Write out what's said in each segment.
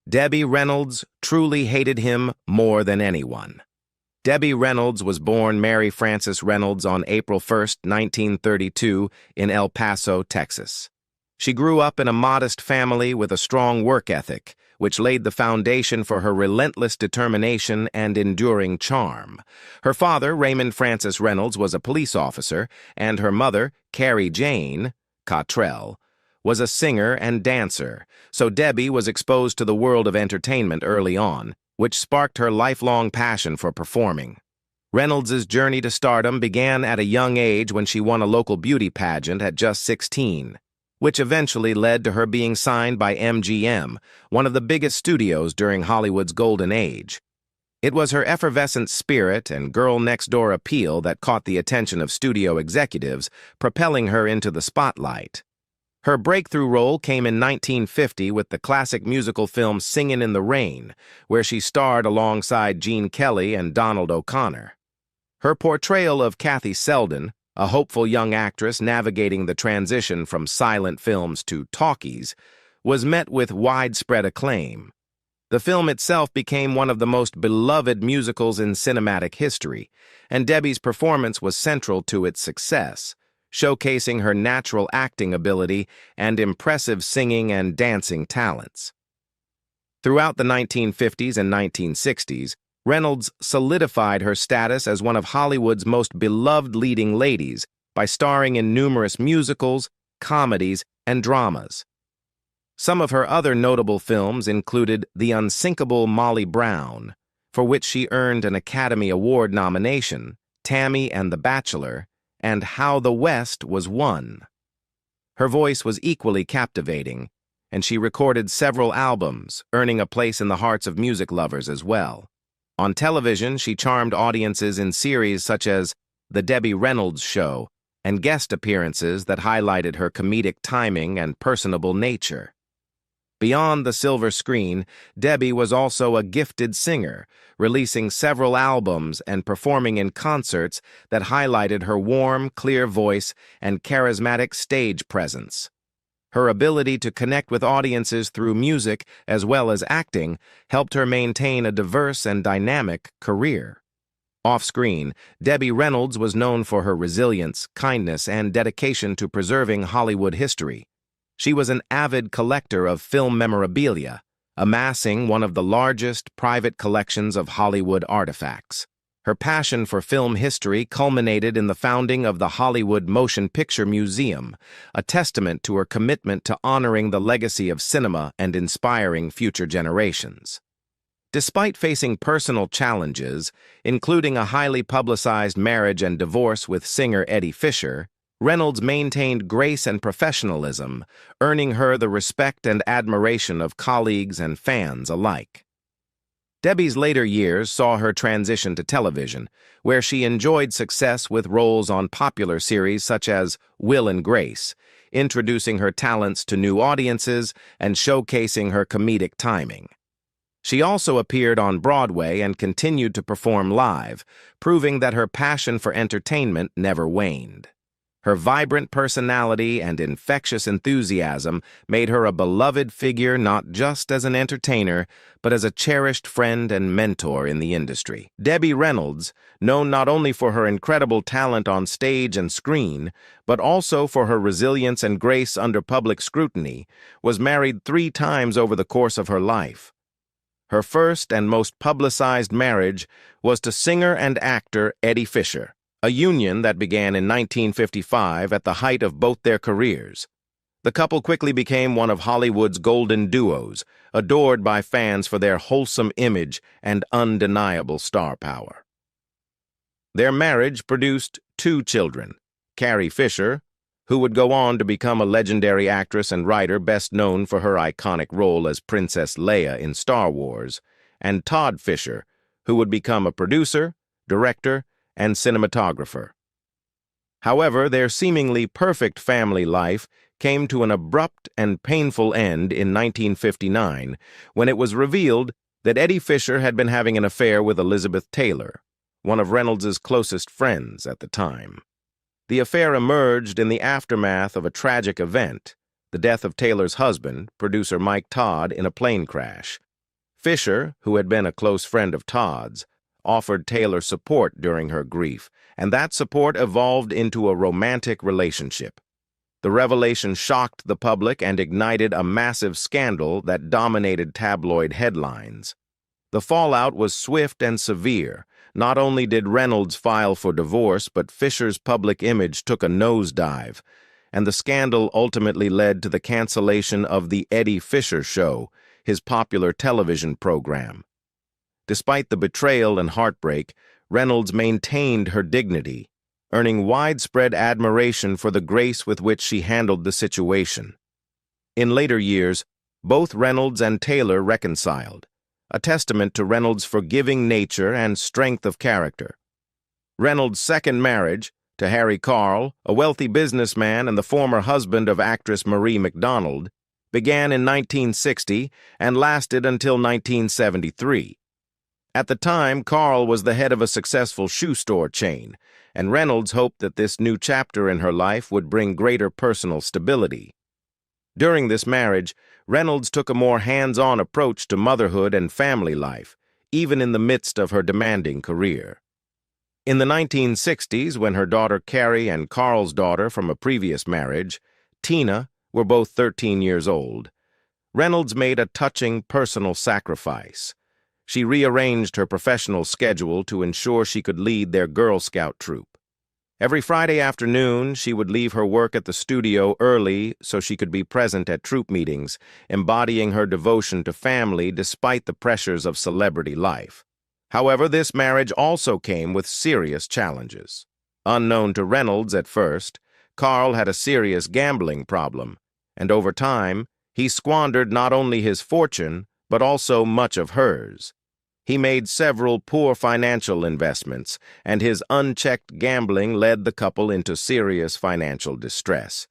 Debbie Reynolds truly hated him more than anyone. Debbie Reynolds was born Mary Frances Reynolds on April 1, 1932, in El Paso, Texas. She grew up in a modest family with a strong work ethic, which laid the foundation for her relentless determination and enduring charm. Her father, Raymond Francis Reynolds, was a police officer, and her mother, Carrie Jane Cottrell, was a singer and dancer, so Debbie was exposed to the world of entertainment early on, which sparked her lifelong passion for performing. Reynolds' journey to stardom began at a young age when she won a local beauty pageant at just 16, which eventually led to her being signed by MGM, one of the biggest studios during Hollywood's golden age. It was her effervescent spirit and girl-next-door appeal that caught the attention of studio executives, propelling her into the spotlight. Her breakthrough role came in 1950 with the classic musical film Singin' in the Rain, where she starred alongside Gene Kelly and Donald O'Connor. Her portrayal of Kathy Selden, a hopeful young actress navigating the transition from silent films to talkies, was met with widespread acclaim. The film itself became one of the most beloved musicals in cinematic history, and Debbie's performance was central to its success, showcasing her natural acting ability and impressive singing and dancing talents. Throughout the 1950s and 1960s, Reynolds solidified her status as one of Hollywood's most beloved leading ladies by starring in numerous musicals, comedies, and dramas. Some of her other notable films included The Unsinkable Molly Brown, for which she earned an Academy Award nomination, Tammy and the Bachelor, and How the West Was Won. Her voice was equally captivating, and she recorded several albums, earning a place in the hearts of music lovers as well. On television, she charmed audiences in series such as The Debbie Reynolds Show and guest appearances that highlighted her comedic timing and personable nature. Beyond the silver screen, Debbie was also a gifted singer, releasing several albums and performing in concerts that highlighted her warm, clear voice and charismatic stage presence. Her ability to connect with audiences through music as well as acting helped her maintain a diverse and dynamic career. Off-screen, Debbie Reynolds was known for her resilience, kindness, and dedication to preserving Hollywood history. She was an avid collector of film memorabilia, amassing one of the largest private collections of Hollywood artifacts. Her passion for film history culminated in the founding of the Hollywood Motion Picture Museum, a testament to her commitment to honoring the legacy of cinema and inspiring future generations. Despite facing personal challenges, including a highly publicized marriage and divorce with singer Eddie Fisher, Reynolds maintained grace and professionalism, earning her the respect and admiration of colleagues and fans alike. Debbie's later years saw her transition to television, where she enjoyed success with roles on popular series such as Will and Grace, introducing her talents to new audiences and showcasing her comedic timing. She also appeared on Broadway and continued to perform live, proving that her passion for entertainment never waned. Her vibrant personality and infectious enthusiasm made her a beloved figure not just as an entertainer, but as a cherished friend and mentor in the industry. Debbie Reynolds, known not only for her incredible talent on stage and screen, but also for her resilience and grace under public scrutiny, was married 3 times over the course of her life. Her first and most publicized marriage was to singer and actor Eddie Fisher, a union that began in 1955 at the height of both their careers. The couple quickly became one of Hollywood's golden duos, adored by fans for their wholesome image and undeniable star power. Their marriage produced 2 children, Carrie Fisher, who would go on to become a legendary actress and writer best known for her iconic role as Princess Leia in Star Wars, and Todd Fisher, who would become a producer, director, and cinematographer. However, their seemingly perfect family life came to an abrupt and painful end in 1959 when it was revealed that Eddie Fisher had been having an affair with Elizabeth Taylor, one of Reynolds' closest friends at the time. The affair emerged in the aftermath of a tragic event, the death of Taylor's husband, producer Mike Todd, in a plane crash, Fisher, who had been a close friend of Todd's, offered Taylor support during her grief, and that support evolved into a romantic relationship. The revelation shocked the public and ignited a massive scandal that dominated tabloid headlines. The fallout was swift and severe. Not only did Reynolds file for divorce, but Fisher's public image took a nosedive, and the scandal ultimately led to the cancellation of The Eddie Fisher Show, his popular television program. Despite the betrayal and heartbreak, Reynolds maintained her dignity, earning widespread admiration for the grace with which she handled the situation. In later years, both Reynolds and Taylor reconciled, a testament to Reynolds' forgiving nature and strength of character. Reynolds' second marriage, to Harry Carl, a wealthy businessman and the former husband of actress Marie McDonald, began in 1960 and lasted until 1973. At the time, Carl was the head of a successful shoe store chain, and Reynolds hoped that this new chapter in her life would bring greater personal stability. During this marriage, Reynolds took a more hands-on approach to motherhood and family life, even in the midst of her demanding career. In the 1960s, when her daughter Carrie and Carl's daughter from a previous marriage, Tina, were both 13 years old, Reynolds made a touching personal sacrifice. She rearranged her professional schedule to ensure she could lead their Girl Scout troop. Every Friday afternoon, she would leave her work at the studio early so she could be present at troop meetings, embodying her devotion to family despite the pressures of celebrity life. However, this marriage also came with serious challenges. Unknown to Reynolds at first, Carl had a serious gambling problem, and over time, he squandered not only his fortune, but also much of hers. He made several poor financial investments, and his unchecked gambling led the couple into serious financial distress.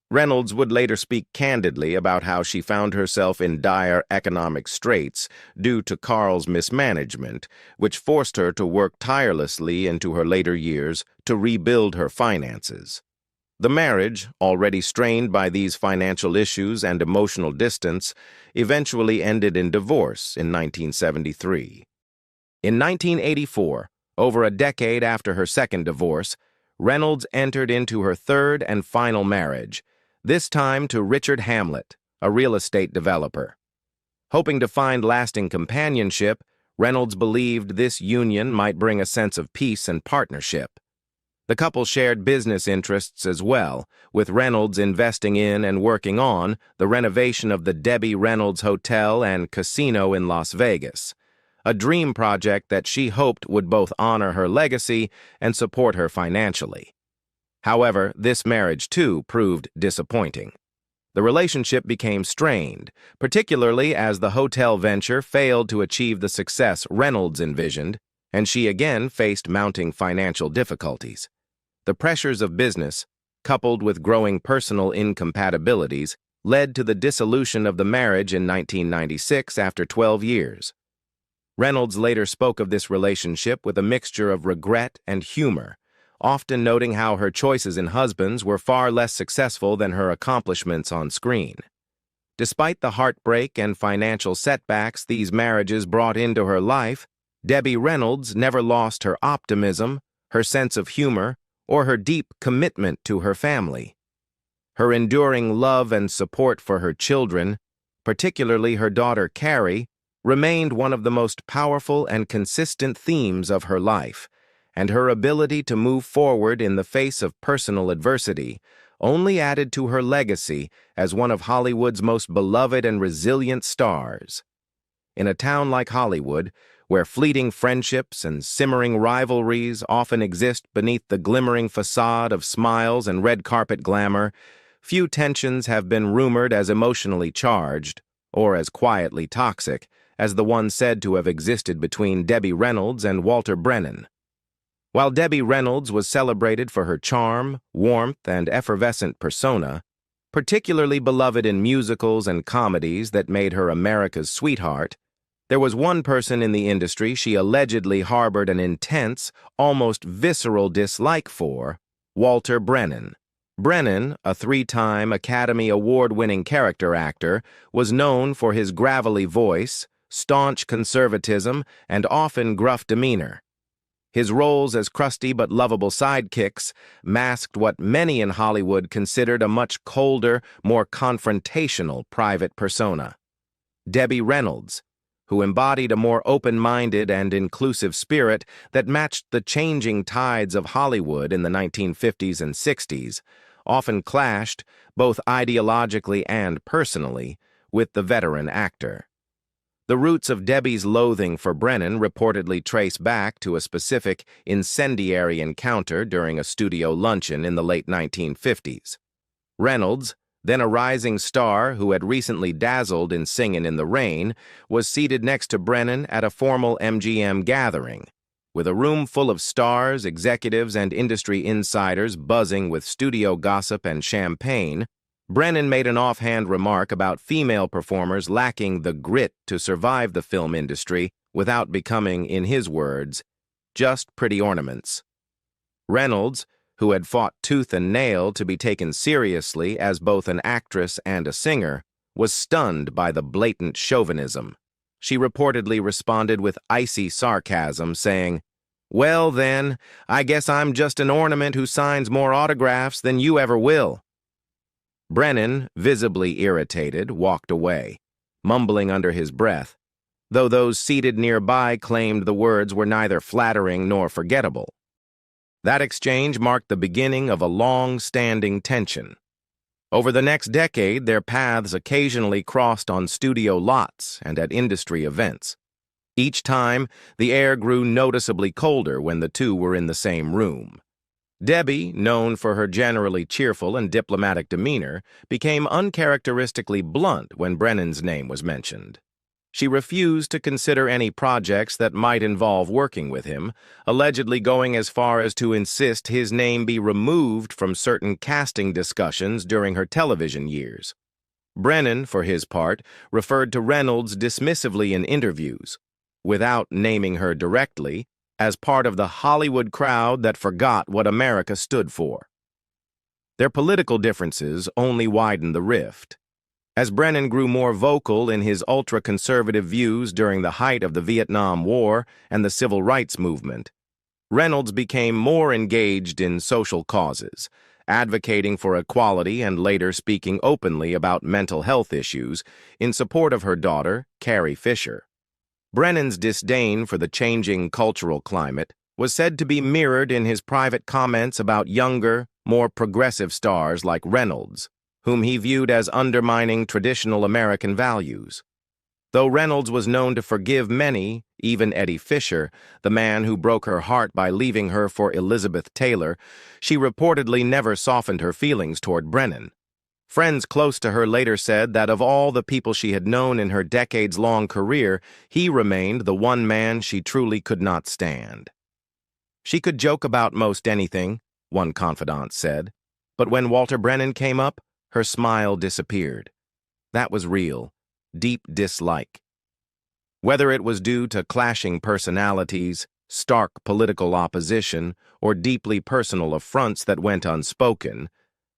Reynolds would later speak candidly about how she found herself in dire economic straits due to Carl's mismanagement, which forced her to work tirelessly into her later years to rebuild her finances. The marriage, already strained by these financial issues and emotional distance, eventually ended in divorce in 1973. In 1984, over a decade after her second divorce, Reynolds entered into her third and final marriage, this time to Richard Hamlet, a real estate developer. Hoping to find lasting companionship, Reynolds believed this union might bring a sense of peace and partnership. The couple shared business interests as well, with Reynolds investing in and working on the renovation of the Debbie Reynolds Hotel and Casino in Las Vegas, a dream project that she hoped would both honor her legacy and support her financially. However, this marriage, too, proved disappointing. The relationship became strained, particularly as the hotel venture failed to achieve the success Reynolds envisioned, and she again faced mounting financial difficulties. The pressures of business, coupled with growing personal incompatibilities, led to the dissolution of the marriage in 1996 after 12 years. Reynolds later spoke of this relationship with a mixture of regret and humor, often noting how her choices in husbands were far less successful than her accomplishments on screen. Despite the heartbreak and financial setbacks these marriages brought into her life, Debbie Reynolds never lost her optimism, her sense of humor, or her deep commitment to her family. Her enduring love and support for her children, particularly her daughter Carrie, remained one of the most powerful and consistent themes of her life, and her ability to move forward in the face of personal adversity only added to her legacy as one of Hollywood's most beloved and resilient stars. In a town like Hollywood, where fleeting friendships and simmering rivalries often exist beneath the glimmering facade of smiles and red carpet glamour, few tensions have been rumored as emotionally charged, or as quietly toxic, as the one said to have existed between Debbie Reynolds and Walter Brennan. While Debbie Reynolds was celebrated for her charm, warmth, and effervescent persona, particularly beloved in musicals and comedies that made her America's sweetheart, there was one person in the industry she allegedly harbored an intense, almost visceral dislike for: Walter Brennan. Brennan, a three-time Academy Award-winning character actor, was known for his gravelly voice, staunch conservatism, and often gruff demeanor. His roles as crusty but lovable sidekicks masked what many in Hollywood considered a much colder, more confrontational private persona. Debbie Reynolds, who embodied a more open-minded and inclusive spirit that matched the changing tides of Hollywood in the 1950s and 60s, often clashed, both ideologically and personally, with the veteran actor. The roots of Debbie's loathing for Brennan reportedly trace back to a specific incendiary encounter during a studio luncheon in the late 1950s. Reynolds, then a rising star who had recently dazzled in Singin' in the Rain, was seated next to Brennan at a formal MGM gathering, with a room full of stars, executives, and industry insiders buzzing with studio gossip and champagne. Brennan made an offhand remark about female performers lacking the grit to survive the film industry without becoming, in his words, just pretty ornaments. Reynolds, who had fought tooth and nail to be taken seriously as both an actress and a singer, was stunned by the blatant chauvinism. She reportedly responded with icy sarcasm, saying, "Well then, I guess I'm just an ornament who signs more autographs than you ever will." Brennan, visibly irritated, walked away, mumbling under his breath, though those seated nearby claimed the words were neither flattering nor forgettable. That exchange marked the beginning of a long-standing tension. Over the next decade, their paths occasionally crossed on studio lots and at industry events. Each time, the air grew noticeably colder when the two were in the same room. Debbie, known for her generally cheerful and diplomatic demeanor, became uncharacteristically blunt when Brennan's name was mentioned. She refused to consider any projects that might involve working with him, allegedly going as far as to insist his name be removed from certain casting discussions during her television years. Brennan, for his part, referred to Reynolds dismissively in interviews, without naming her directly, as part of the Hollywood crowd that forgot what America stood for. Their political differences only widened the rift. As Brennan grew more vocal in his ultra-conservative views during the height of the Vietnam War and the Civil Rights Movement, Reynolds became more engaged in social causes, advocating for equality and later speaking openly about mental health issues in support of her daughter, Carrie Fisher. Brennan's disdain for the changing cultural climate was said to be mirrored in his private comments about younger, more progressive stars like Reynolds, whom he viewed as undermining traditional American values. Though Reynolds was known to forgive many, even Eddie Fisher, the man who broke her heart by leaving her for Elizabeth Taylor, she reportedly never softened her feelings toward Brennan. Friends close to her later said that of all the people she had known in her decades-long career, he remained the one man she truly could not stand. She could joke about most anything, one confidant said, but when Walter Brennan came up, her smile disappeared. That was real, deep dislike. Whether it was due to clashing personalities, stark political opposition, or deeply personal affronts that went unspoken,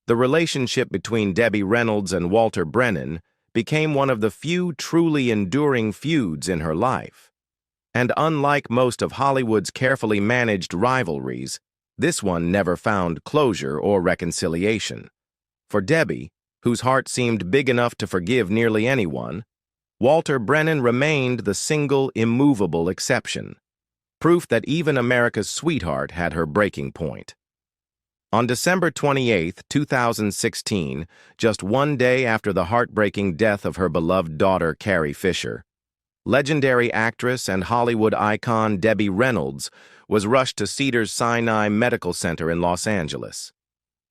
the relationship between Debbie Reynolds and Walter Brennan became one of the few truly enduring feuds in her life. And unlike most of Hollywood's carefully managed rivalries, this one never found closure or reconciliation. For Debbie, whose heart seemed big enough to forgive nearly anyone, Walter Brennan remained the single immovable exception, proof that even America's sweetheart had her breaking point. On December 28, 2016, just one day after the heartbreaking death of her beloved daughter Carrie Fisher, legendary actress and Hollywood icon Debbie Reynolds was rushed to Cedars-Sinai Medical Center in Los Angeles.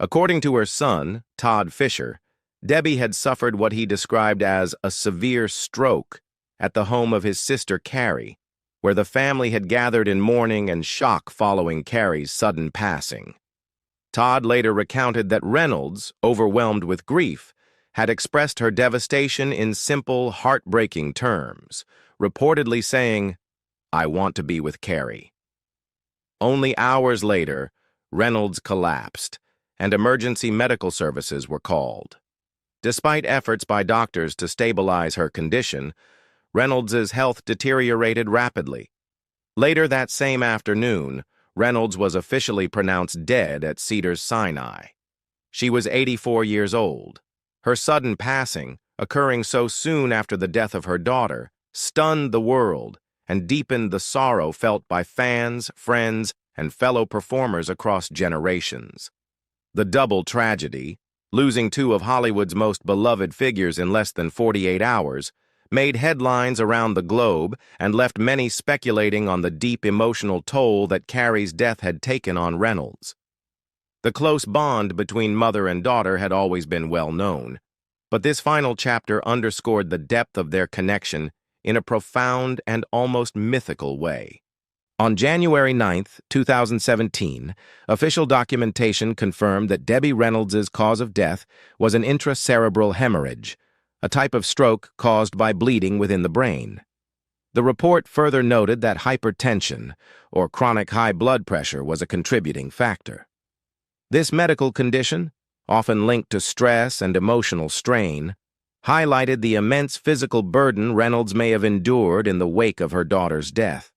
According to her son, Todd Fisher, Debbie had suffered what he described as a severe stroke at the home of his sister Carrie, where the family had gathered in mourning and shock following Carrie's sudden passing. Todd later recounted that Reynolds, overwhelmed with grief, had expressed her devastation in simple, heartbreaking terms, reportedly saying, "I want to be with Carrie." Only hours later, Reynolds collapsed, and emergency medical services were called. Despite efforts by doctors to stabilize her condition, Reynolds's health deteriorated rapidly. Later that same afternoon, Reynolds was officially pronounced dead at Cedars-Sinai. She was 84 years old. Her sudden passing, occurring so soon after the death of her daughter, stunned the world and deepened the sorrow felt by fans, friends, and fellow performers across generations. The double tragedy, losing two of Hollywood's most beloved figures in less than 48 hours, made headlines around the globe and left many speculating on the deep emotional toll that Carey's death had taken on Reynolds. The close bond between mother and daughter had always been well known, but this final chapter underscored the depth of their connection in a profound and almost mythical way. On January 9, 2017, official documentation confirmed that Debbie Reynolds's cause of death was an intracerebral hemorrhage, a type of stroke caused by bleeding within the brain. The report further noted that hypertension, or chronic high blood pressure, was a contributing factor. This medical condition, often linked to stress and emotional strain, highlighted the immense physical burden Reynolds may have endured in the wake of her daughter's death.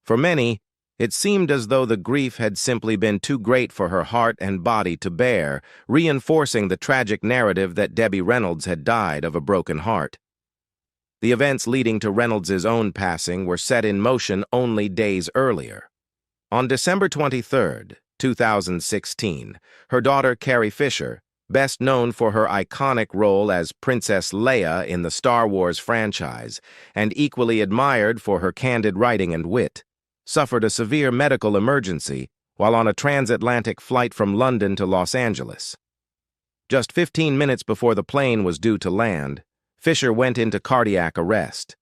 For many, it seemed as though the grief had simply been too great for her heart and body to bear, reinforcing the tragic narrative that Debbie Reynolds had died of a broken heart. The events leading to Reynolds's own passing were set in motion only days earlier. On December 23, 2016, her daughter Carey Fisher, best known for her iconic role as Princess Leia in the Star Wars franchise and equally admired for her candid writing and wit, suffered a severe medical emergency while on a transatlantic flight from London to Los Angeles. Just 15 minutes before the plane was due to land, Fisher went into cardiac arrest.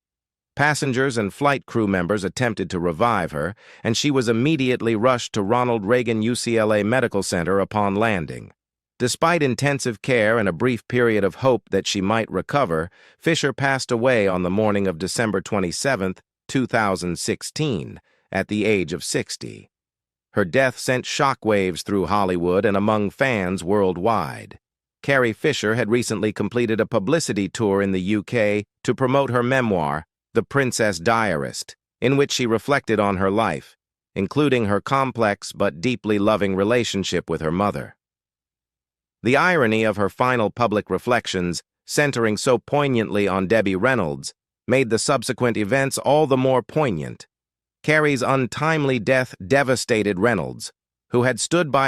Passengers and flight crew members attempted to revive her, and she was immediately rushed to Ronald Reagan UCLA Medical Center upon landing. Despite intensive care and a brief period of hope that she might recover, Fisher passed away on the morning of December 27, 2016, at the age of 60. Her death sent shockwaves through Hollywood and among fans worldwide. Carey Fisher had recently completed a publicity tour in the UK to promote her memoir, The Princess Diarist, in which she reflected on her life, including her complex but deeply loving relationship with her mother. The irony of her final public reflections, centering so poignantly on Debbie Reynolds, made the subsequent events all the more poignant. Carey's untimely death devastated Reynolds, who had stood by